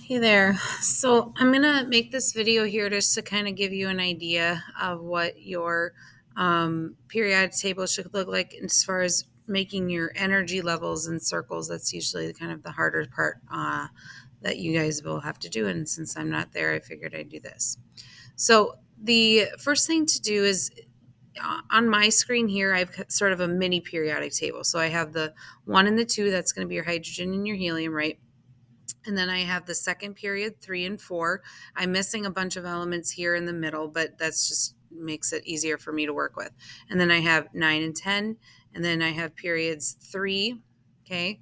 Hey there. So I'm going to make this video here just to kind of give you an idea of what your periodic table should look like as far as making your energy levels in circles. That's usually kind of the harder part that you guys will have to do. And since I'm not there, I figured I'd do this. So the first thing to do is on my screen here, I've got sort of a mini periodic table. So I have the 1 and the 2, that's going to be your hydrogen and your helium, right? And then I have the second period, 3 and 4. I'm missing a bunch of elements here in the middle, but that's just makes it easier for me to work with. And then I have 9 and 10. And then I have periods 3, okay,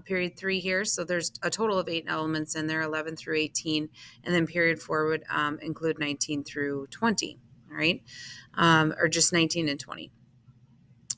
period 3 here. So there's a total of 8 elements in there, 11 through 18. And then period 4 would include 19 through 20, all right, or just 19 and 20.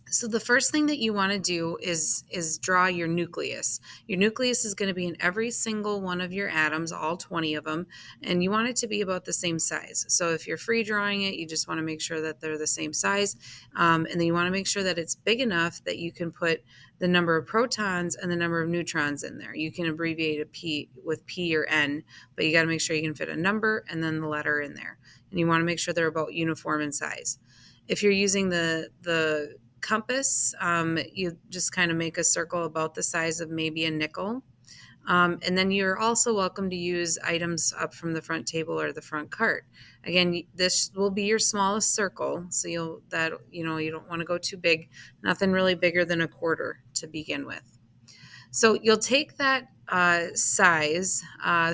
So the first thing that you want to do is draw your nucleus. Your nucleus is going to be in every single one of your atoms, all 20 of them, and you want it to be about the same size. So if you're free drawing it, you just want to make sure that they're the same size, and then you want to make sure that it's big enough that you can put the number of protons and the number of neutrons in there. You can abbreviate a P with P or N, but you got to make sure you can fit a number and then the letter in there. And you want to make sure they're about uniform in size. If you're using the compass, you just kind of make a circle about the size of maybe a nickel. And then you're also welcome to use items up from the front table or the front cart. Again, this will be your smallest circle, so you don't want to go too big. Nothing really bigger than a quarter to begin with. So you'll take that size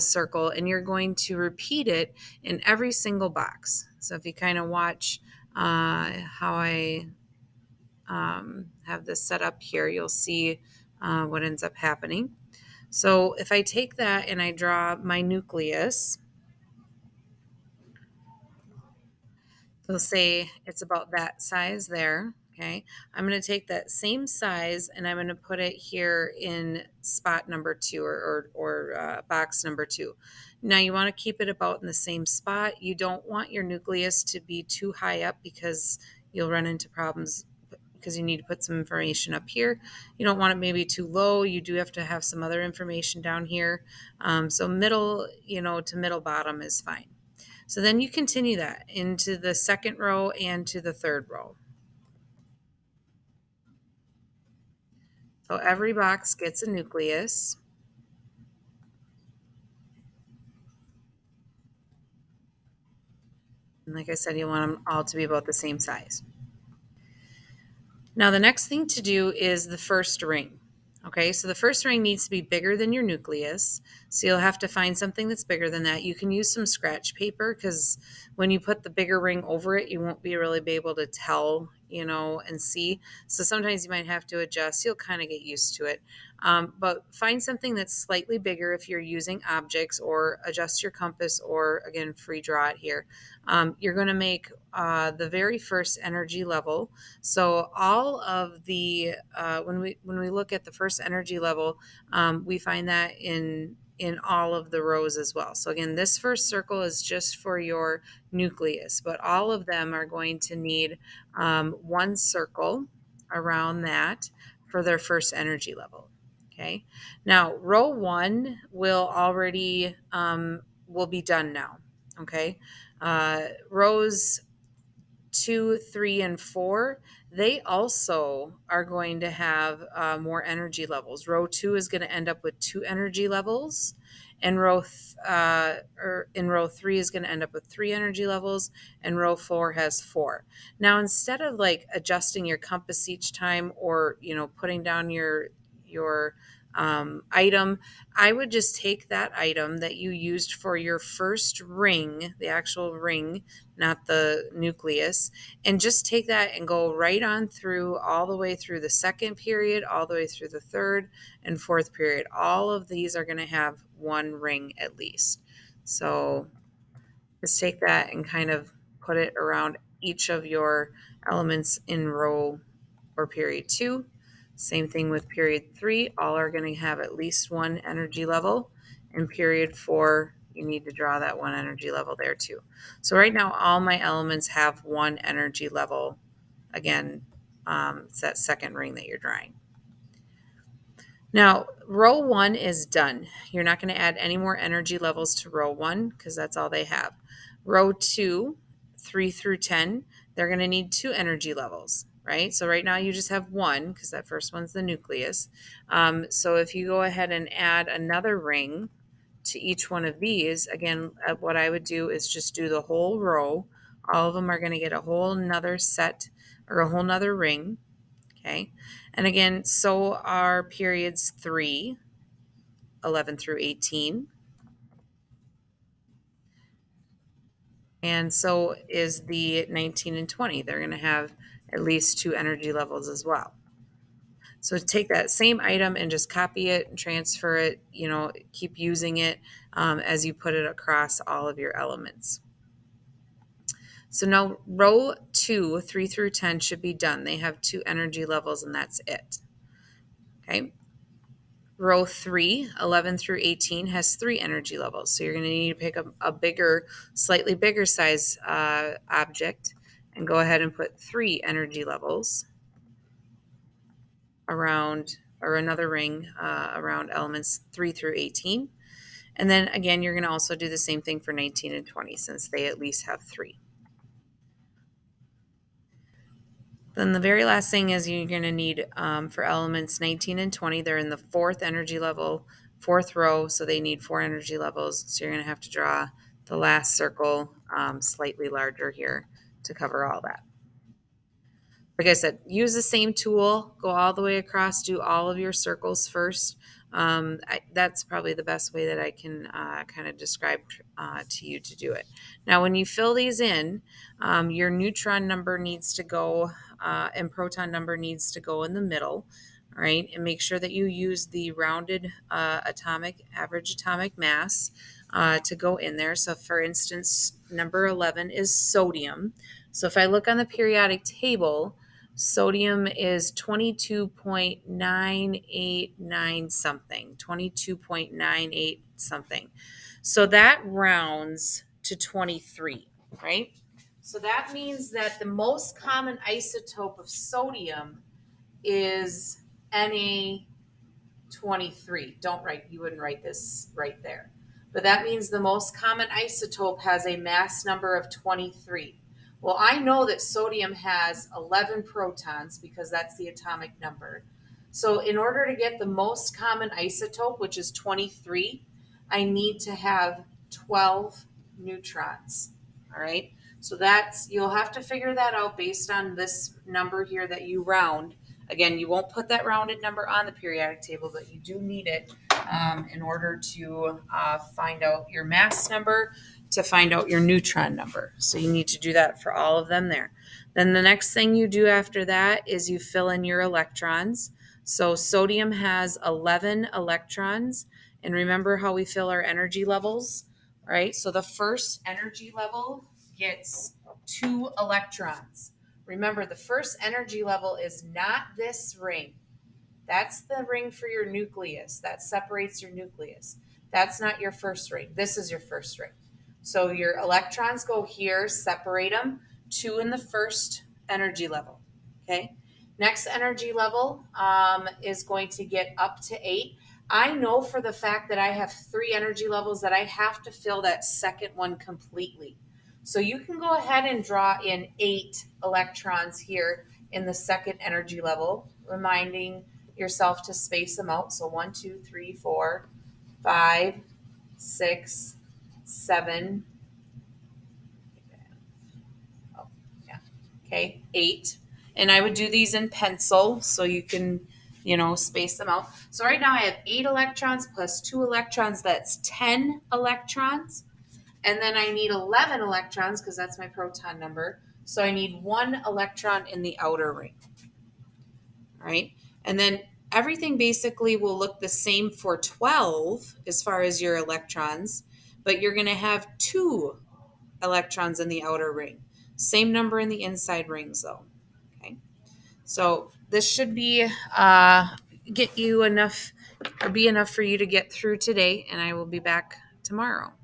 circle and you're going to repeat it in every single box. So if you kind of watch how I have this set up here, you'll see what ends up happening. So if I take that and I draw my nucleus, they'll say it's about that size there. Okay, I'm going to take that same size and I'm going to put it here in spot number 2 or box number 2. Now you want to keep it about in the same spot. You don't want your nucleus to be too high up because you'll run into problems because you need to put some information up here. You don't want it maybe too low. You do have to have some other information down here. So middle, to middle bottom is fine. So then you continue that into the second row and to the third row. So every box gets a nucleus. And like I said, you want them all to be about the same size. Now the next thing to do is the first ring. Okay, so the first ring needs to be bigger than your nucleus. So you'll have to find something that's bigger than that. You can use some scratch paper because when you put the bigger ring over it, you won't be able to tell, and see. So sometimes you might have to adjust. You'll kind of get used to it. But find something that's slightly bigger if you're using objects, or adjust your compass, or again, free draw it here. You're going to make the very first energy level. So all of the when we look at the first energy level, we find that in all of the rows as well. So again, this first circle is just for your nucleus, but all of them are going to need one circle around that for their first energy level. Okay. Now row 1 will already will be done now. Okay. Rows 2, 3, and 4, they also are going to have more energy levels. Row 2 is going to end up with 2 energy levels, and row 3 is going to end up with 3 energy levels, and row 4 has 4. Now, instead of like adjusting your compass each time, or putting down your item, I would just take that item that you used for your first ring, the actual ring, not the nucleus, and just take that and go right on through, all the way through the second period, all the way through the third and fourth period. All of these are going to have one ring at least. So just take that and kind of put it around each of your elements in row or period 2. Same thing with period 3. All are going to have at least one energy level. In period 4, you need to draw that one energy level there too. So right now, all my elements have one energy level. Again, it's that second ring that you're drawing. Now, row 1 is done. You're not going to add any more energy levels to row 1 because that's all they have. Row 2, 3 through 10, they're going to need 2 energy levels, right? So right now you just have 1 because that first one's the nucleus. So if you go ahead and add another ring to each one of these, again, what I would do is just do the whole row. All of them are going to get a whole nother set or a whole nother ring. Okay. And again, so are periods 3, 11 through 18. And so is the 19 and 20. They're going to have at least 2 energy levels as well. So take that same item and just copy it and transfer it, keep using it as you put it across all of your elements. So now row 2, 3 through 10 should be done. They have 2 energy levels and that's it. Okay. Row 3, 11 through 18, has 3 energy levels. So you're going to need to pick up a bigger, slightly bigger size object and go ahead and put 3 energy levels around, or another ring around elements 3 through 18. And then again, you're going to also do the same thing for 19 and 20 since they at least have 3. Then the very last thing is you're going to need for elements 19 and 20, they're in the 4th energy level, 4th row, so they need 4 energy levels. So you're going to have to draw the last circle slightly larger here to cover all that. Like I said, use the same tool, go all the way across, do all of your circles first. That's probably the best way that I can kind of describe to you to do it. Now, when you fill these in, your neutron number needs to go and proton number needs to go in the middle, right? And make sure that you use the rounded average atomic mass to go in there. So, for instance, number 11 is sodium. So if I look on the periodic table, sodium is 22.989 something, 22.98 something. So that rounds to 23, right? So that means that the most common isotope of sodium is Na23. You wouldn't write this right there. But that means the most common isotope has a mass number of 23. Well, I know that sodium has 11 protons because that's the atomic number. So in order to get the most common isotope, which is 23, I need to have 12 neutrons. All right. So you'll have to figure that out based on this number here that you round. Again, you won't put that rounded number on the periodic table, but you do need it in order to find out your mass number, to find out your neutron number. So you need to do that for all of them there. Then the next thing you do after that is you fill in your electrons. So sodium has 11 electrons. And remember how we fill our energy levels, right? So the first energy level gets 2 electrons. Remember, the first energy level is not this ring. That's the ring for your nucleus. That separates your nucleus. That's not your first ring. This is your first ring. So your electrons go here, separate them, 2 in the first energy level. Okay. Next energy level is going to get up to 8. I know for the fact that I have 3 energy levels that I have to fill that second one completely. So you can go ahead and draw in 8 electrons here in the second energy level, reminding yourself to space them out. So 1, 2, 3, 4, 5, 6, 7. Oh, yeah. Okay, 8. And I would do these in pencil so you can, space them out. So right now I have 8 electrons plus 2 electrons. That's 10 electrons. And then I need 11 electrons because that's my proton number. So I need 1 electron in the outer ring. All right. And then everything basically will look the same for 12 as far as your electrons, but you're going to have 2 electrons in the outer ring. Same number in the inside rings though. Okay. So this should be get you enough or be enough for you to get through today, and I will be back tomorrow.